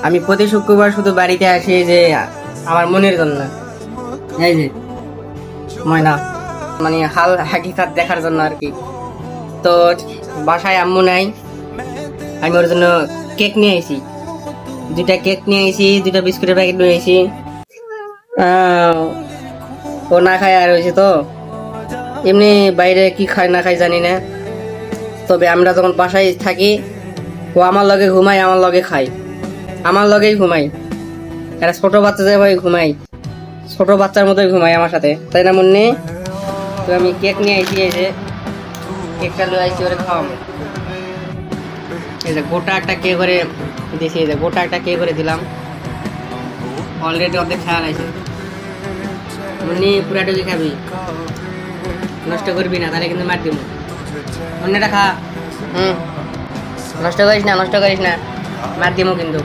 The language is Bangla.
আমি প্রতি শুক্রবার শুধু বাড়িতে আসি যে আমার মনের জন্য, এই যে ময়না, মানে হাল হাকিকাত দেখার জন্য আর কি। তো বাসায় আম্মু নাই, আমি ওর জন্য কেক নিয়ে আইছি, 2টা কেক নিয়ে আইছি, 2টা বিস্কুটের প্যাকেট নিয়ে আইছি। ও না খায় আর হয়েছে তো, এমনি বাইরে কি খায় না খায় জানি না, তবে আমরা যখন বাসায় থাকি ও আমার লগে ঘুমাই, আমার লগে খাই, আমার লগেই ঘুমাই। একটা ছোট বাচ্চা যে ভাই ঘুমাই, ছোট বাচ্চার মতোই ঘুমাই আমার সাথে, তাই না মুন্নি? তো আমি কেক নিয়ে আইছি, এই যে কেকটা নিয়ে আইছি ওরে খাওয়াবো। এই যে গোটা একটা কেক করে দিয়েছি, এই যে গোটা একটা কেক করে দিলাম, অলরেডি অর্ধেক খেয়াল আছে। মুন্নি পুরাটুকি খাবি, নষ্ট করবি না, তাহলে কিন্তু মার দিব। মুন্নিটা খা, নষ্ট করিস না, নষ্ট করিস না, মার দিব কিন্তু।